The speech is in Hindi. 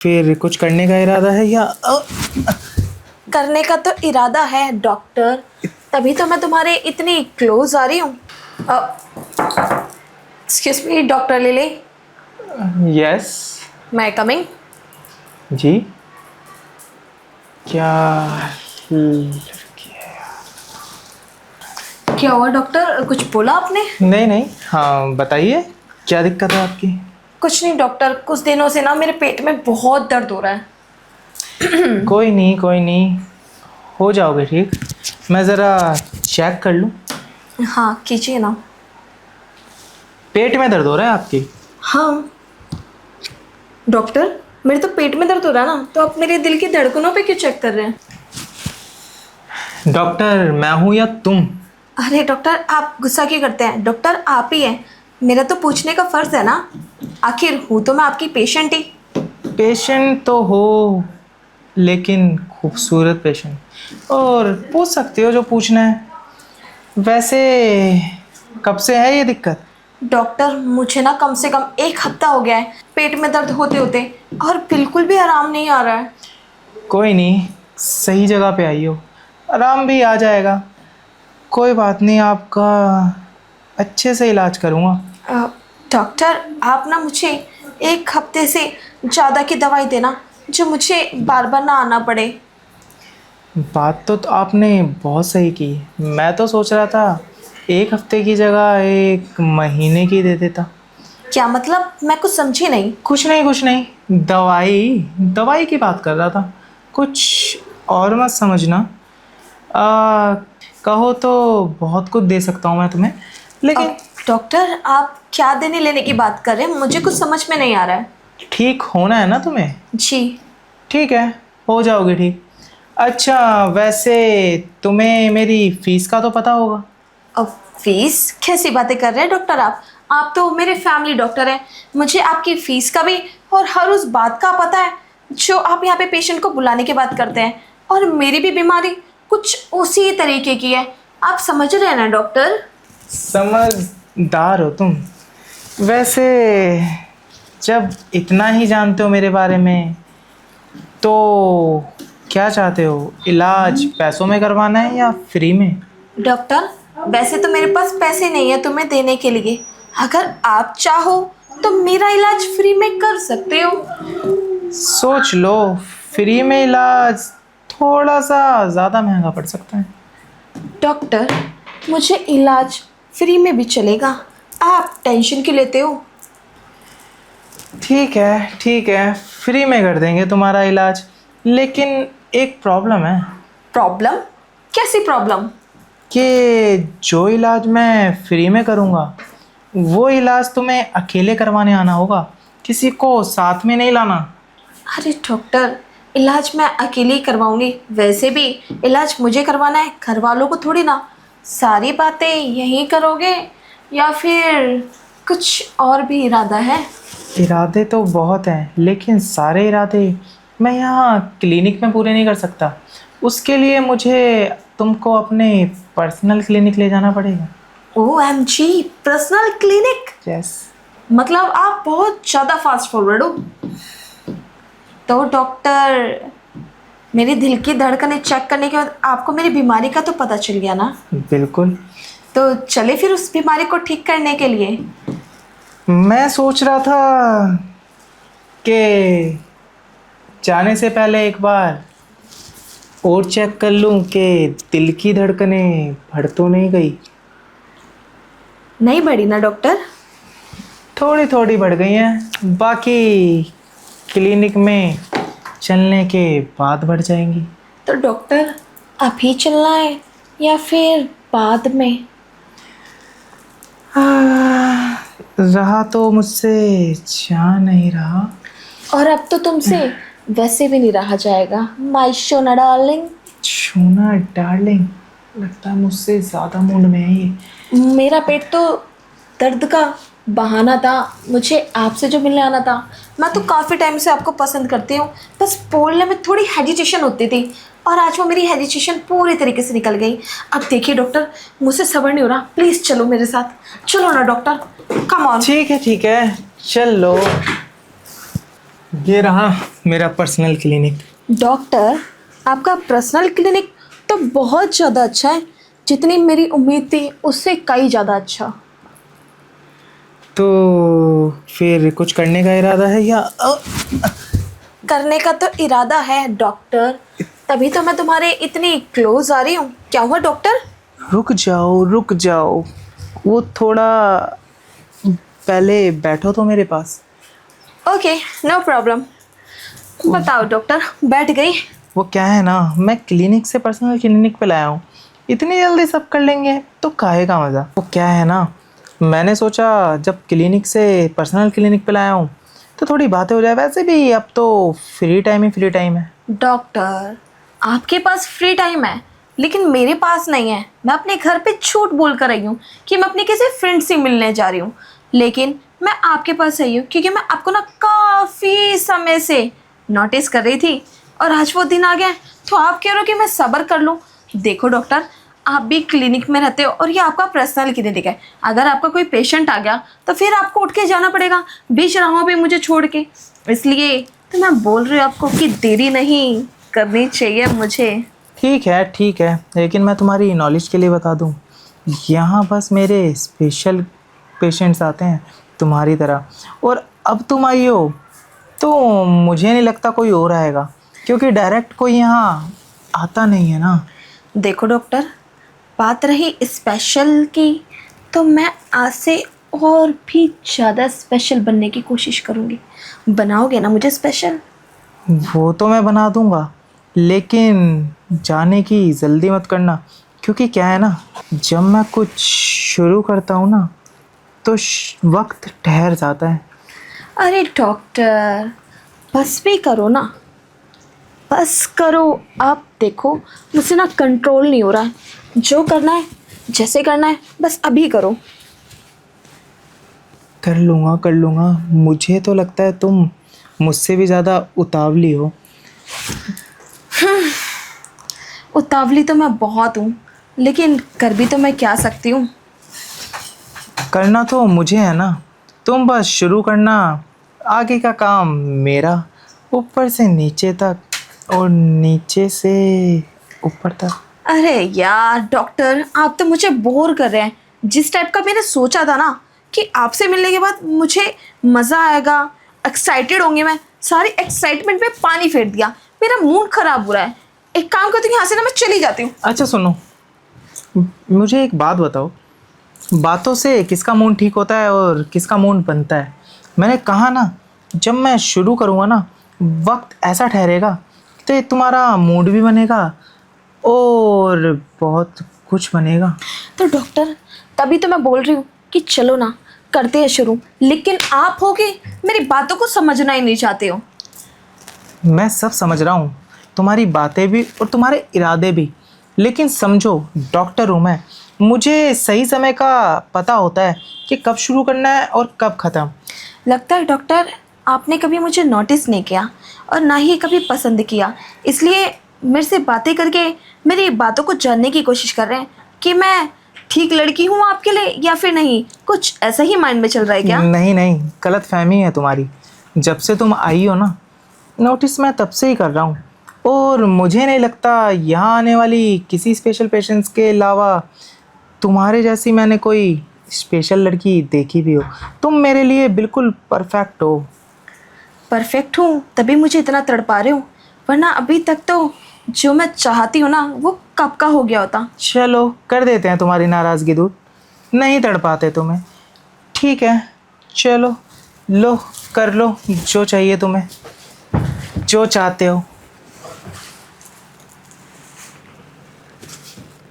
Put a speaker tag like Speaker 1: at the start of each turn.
Speaker 1: फिर कुछ करने का इरादा है या
Speaker 2: करने का तो इरादा है डॉक्टर, तभी तो मैं तुम्हारे इतनी क्लोज आ रही हूँ। Excuse me doctor lily,
Speaker 1: yes
Speaker 2: मैं कमिंग।
Speaker 1: जी? क्या लड़की है?
Speaker 2: क्या हुआ डॉक्टर, कुछ बोला आपने?
Speaker 1: नहीं नहीं, हाँ बताइए, क्या दिक्कत है आपकी?
Speaker 2: कुछ नहीं डॉक्टर, कुछ दिनों से ना मेरे पेट में बहुत दर्द हो रहा है।
Speaker 1: कोई नहीं कोई नहीं, हो जाओगे ठीक। मैं ज़रा चेक कर लूँ।
Speaker 2: हाँ कीजिए ना।
Speaker 1: पेट में दर्द हो रहा है आपकी?
Speaker 2: हाँ डॉक्टर, मेरे तो पेट में दर्द हो रहा है ना, तो आप मेरे दिल की धड़कनों पे क्यों चेक कर रहे हैं?
Speaker 1: डॉक्टर मैं हूँ या तुम?
Speaker 2: अरे डॉक्टर आप गुस्सा क्यों करते हैं, डॉक्टर आप ही हैं। मेरा तो पूछने का फर्ज है ना, आखिर हूँ तो मैं आपकी पेशेंट ही।
Speaker 1: पेशेंट तो हो, लेकिन खूबसूरत पेशेंट। और पूछ सकते हो जो पूछना है। वैसे कब से है ये दिक्कत?
Speaker 2: डॉक्टर मुझे ना कम से कम 1 हफ्ता हो गया है पेट में दर्द होते होते, और बिल्कुल भी आराम नहीं आ रहा है।
Speaker 1: कोई नहीं, सही जगह पे आई हो, आराम भी आ जाएगा। कोई बात नहीं, आपका अच्छे से इलाज करूँगा।
Speaker 2: अ, डॉक्टर आप ना मुझे 1 हफ्ते से ज़्यादा की दवाई देना, जो मुझे बार बार ना आना पड़े।
Speaker 1: बात तो आपने बहुत सही की। मैं तो सोच रहा था 1 हफ्ते की जगह 1 महीने की दे देता।
Speaker 2: क्या मतलब, मैं कुछ समझी नहीं।
Speaker 1: कुछ नहीं, दवाई दवाई की बात कर रहा था, कुछ और मत समझना। आ, कहो तो बहुत कुछ दे सकता हूँ मैं तुम्हें, लेकिन
Speaker 2: डॉक्टर आप क्या देने लेने की बात कर रहे हैं, मुझे कुछ समझ में नहीं आ रहा है।
Speaker 1: ठीक होना है ना तुम्हें?
Speaker 2: जी।
Speaker 1: ठीक है, हो जाओगे ठीक। अच्छा वैसे तुम्हें मेरी फीस का तो पता होगा?
Speaker 2: अब फीस कैसी बातें कर रहे हैं डॉक्टर आप तो मेरे फैमिली डॉक्टर हैं। मुझे आपकी फीस का भी और हर उस बात का पता है जो आप यहाँ पे पेशेंट को बुलाने के बाद करते हैं, और मेरी भी बीमारी कुछ उसी तरीके की है। आप समझ रहे हैं ना डॉक्टर?
Speaker 1: समझदार हो तुम। वैसे जब इतना ही जानते हो मेरे बारे में, तो क्या चाहते हो, इलाज पैसों में करवाना है या फ्री में?
Speaker 2: डॉक्टर वैसे तो मेरे पास पैसे नहीं है तुम्हें देने के लिए, अगर आप चाहो तो मेरा इलाज फ्री में कर सकते हो।
Speaker 1: सोच लो, फ्री में इलाज थोड़ा सा ज़्यादा महंगा पड़ सकता है।
Speaker 2: डॉक्टर मुझे इलाज फ्री में भी चलेगा, आप टेंशन क्यों लेते हो?
Speaker 1: ठीक है, फ्री में कर देंगे तुम्हारा इलाज, लेकिन एक प्रॉब्लम है।
Speaker 2: प्रॉब्लम? कैसी प्रॉब्लम?
Speaker 1: कि जो इलाज मैं फ्री में करूँगा, वो इलाज तुम्हें अकेले करवाने आना होगा, किसी को साथ में नहीं लाना।
Speaker 2: अरे डॉक्टर इलाज मैं अकेले ही करवाऊंगी, वैसे भी इलाज मुझे करवाना है, घर वालों को थोड़ी ना। सारी बातें यहीं करोगे या फिर कुछ और भी इरादा है?
Speaker 1: इरादे तो बहुत हैं, लेकिन सारे इरादे मैं यहाँ क्लिनिक में पूरे नहीं कर सकता। उसके लिए मुझे तुमको अपने पर्सनल क्लिनिक ले जाना पड़ेगा।
Speaker 2: OMG, personal clinic?
Speaker 1: यस।
Speaker 2: मतलब आप बहुत ज़्यादा फास्ट फॉरवर्ड हो। तो डॉक्टर मेरे दिल की धड़कनें चेक करने के बाद आपको मेरी बीमारी का तो पता चल गया ना,
Speaker 1: बिल्कुल।
Speaker 2: तो चले फिर उस बीमारी को ठीक करने के लिए।
Speaker 1: मैं सोच रहा था कि जाने से पहले एक बार और चेक कर लूं कि दिल की धड़कनें बढ़ तो नहीं गई।
Speaker 2: नहीं बढ़ी ना डॉक्टर?
Speaker 1: थोड़ी थोड़ी बढ़ गई हैं, बाकी क्लिनिक में चलने के बाद बढ़ जाएंगी।
Speaker 2: तो डॉक्टर अभी चलना है या फिर बाद में?
Speaker 1: रहा तो मुझसे जा नहीं रहा।
Speaker 2: और अब तो तुमसे वैसे भी नहीं रहा जाएगा, माय सोना डार्लिंग।
Speaker 1: सोना डार्लिंग, लगता है मुझसे ज़्यादा मूड में है ये।
Speaker 2: मेरा पेट तो दर्द का बहाना था, मुझे आपसे जो मिलने आना था। मैं तो काफ़ी टाइम से आपको पसंद करती हूँ, बस बोलने में थोड़ी हेजिटेशन होती थी, और आज वो मेरी हेजिटेशन पूरी तरीके से निकल गई। अब देखिए डॉक्टर, मुझसे सब्र नहीं हो रहा, प्लीज़ चलो मेरे साथ, चलो ना डॉक्टर, कम ऑन।
Speaker 1: ठीक है चल लो। ये रहा मेरा पर्सनल क्लिनिक।
Speaker 2: डॉक्टर, आपका पर्सनल क्लिनिक तो बहुत ज़्यादा अच्छा है। जितनी मेरी उम्मीद थी उससे कई ज़्यादा अच्छा।
Speaker 1: तो फिर कुछ करने का इरादा है या
Speaker 2: करने का तो इरादा है डॉक्टर, तभी तो मैं तुम्हारे इतनी क्लोज आ रही हूँ। क्या हुआ डॉक्टर?
Speaker 1: रुक जाओ रुक जाओ, वो थोड़ा पहले बैठो तो मेरे पास।
Speaker 2: Okay, no problem. बताओ डॉक्टर, बैठ गई।
Speaker 1: वो क्या है ना, मैं क्लिनिक से पर्सनल क्लिनिक पे लाया हूँ, इतनी जल्दी सब कर लेंगे तो काहे का मज़ा। वो क्या है ना, मैंने सोचा जब क्लिनिक से पर्सनल क्लिनिक पे लाया हूँ तो थोड़ी बातें हो जाए। वैसे भी अब तो फ्री टाइम है।
Speaker 2: डॉक्टर, आपके पास फ्री टाइम है लेकिन मेरे पास नहीं है। मैं अपने घर पे झूठ बोल कर आई हूँ कि मैं अपने किसी फ्रेंड से मिलने जा रही हूँ, लेकिन मैं आपके पास आई हूँ क्योंकि मैं आपको ना काफ़ी समय से नोटिस कर रही थी और आज वो दिन आ गया है, तो आप कह रहे हो कि मैं सब्र कर लूँ। देखो डॉक्टर, आप भी क्लिनिक में रहते हो और ये आपका पर्सनल क्लिनिक है। अगर आपका कोई पेशेंट आ गया तो फिर आपको उठ के जाना पड़ेगा बीच राहों पे मुझे छोड़ के। इसलिए तो मैं बोल रही हूँ आपको कि देरी नहीं करनी चाहिए मुझे।
Speaker 1: ठीक है, लेकिन मैं तुम्हारी नॉलेज के लिए बता दूँ, यहाँ बस मेरे स्पेशल पेशेंट्स आते हैं तुम्हारी तरह, और अब तुम आई हो तो मुझे नहीं लगता कोई और आएगा, क्योंकि डायरेक्ट कोई यहाँ आता नहीं है ना।
Speaker 2: देखो डॉक्टर, बात रही स्पेशल की, तो मैं आज से और भी ज़्यादा स्पेशल बनने की कोशिश करूँगी। बनाओगे ना मुझे स्पेशल?
Speaker 1: वो तो मैं बना दूंगा, लेकिन जाने की जल्दी मत करना, क्योंकि क्या है ना, जब मैं कुछ शुरू करता हूँ ना तो वक्त ठहर जाता है।
Speaker 2: अरे डॉक्टर, बस भी करो ना, बस करो। आप देखो मुझसे ना कंट्रोल नहीं हो रहा है। जो करना है, जैसे करना है, बस अभी करो।
Speaker 1: कर लूँगा। मुझे तो लगता है तुम मुझसे भी ज़्यादा उतावली हो।
Speaker 2: उतावली तो मैं बहुत हूँ, लेकिन कर भी तो मैं क्या सकती हूँ।
Speaker 1: करना तो मुझे है ना, तुम बस शुरू करना, आगे का काम मेरा, ऊपर से नीचे तक और नीचे से ऊपर तक।
Speaker 2: अरे यार डॉक्टर, आप तो मुझे बोर कर रहे हैं। जिस टाइप का मैंने सोचा था ना कि आपसे मिलने के बाद मुझे मज़ा आएगा, एक्साइटेड होंगे, मैं सारी एक्साइटमेंट पे पानी फेर दिया। मेरा मूड ख़राब हो रहा है। एक काम करती हूँ, यहाँ से ना मैं चली जाती हूँ।
Speaker 1: अच्छा सुनो, मुझे एक बात बताओ, बातों से किसका मूड ठीक होता है और किसका मूड बनता है? मैंने कहा ना, जब मैं शुरू करूँगा ना, वक्त ऐसा ठहरेगा तो ये तुम्हारा मूड भी बनेगा और बहुत कुछ बनेगा।
Speaker 2: तो डॉक्टर, तभी तो मैं बोल रही हूँ कि चलो ना, करते हैं शुरू। लेकिन आप हो कि मेरी बातों को समझना ही नहीं चाहते हो।
Speaker 1: मैं सब समझ रहा हूँ, तुम्हारी बातें भी और तुम्हारे इरादे भी, लेकिन समझो, डॉक्टर हूँ मैं, मुझे सही समय का पता होता है कि कब शुरू करना है और कब ख़त्म।
Speaker 2: लगता है डॉक्टर, आपने कभी मुझे नोटिस नहीं किया और ना ही कभी पसंद किया, इसलिए मेरे से बातें करके मेरी बातों को जानने की कोशिश कर रहे हैं कि मैं ठीक लड़की हूँ आपके लिए या फिर नहीं। कुछ ऐसा ही माइंड में चल रहा है क्या?
Speaker 1: नहीं, गलत फहमी है तुम्हारी। जब से तुम आई हो ना, नोटिस मैं तब से ही कर रहा हूँ, और मुझे नहीं लगता यहाँ आने वाली किसी स्पेशल पेशेंट्स के अलावा तुम्हारे जैसी मैंने कोई स्पेशल लड़की देखी भी हो। तुम मेरे लिए बिल्कुल परफेक्ट हो।
Speaker 2: परफेक्ट हूँ तभी मुझे इतना तड़पा रहे हो, वरना अभी तक तो जो मैं चाहती हूँ ना वो कब का हो गया होता।
Speaker 1: चलो कर देते हैं तुम्हारी नाराज़गी दूर, नहीं तड़ पाते तुम्हें। ठीक है, चलो लो, कर लो जो चाहिए तुम्हें, जो चाहते हो।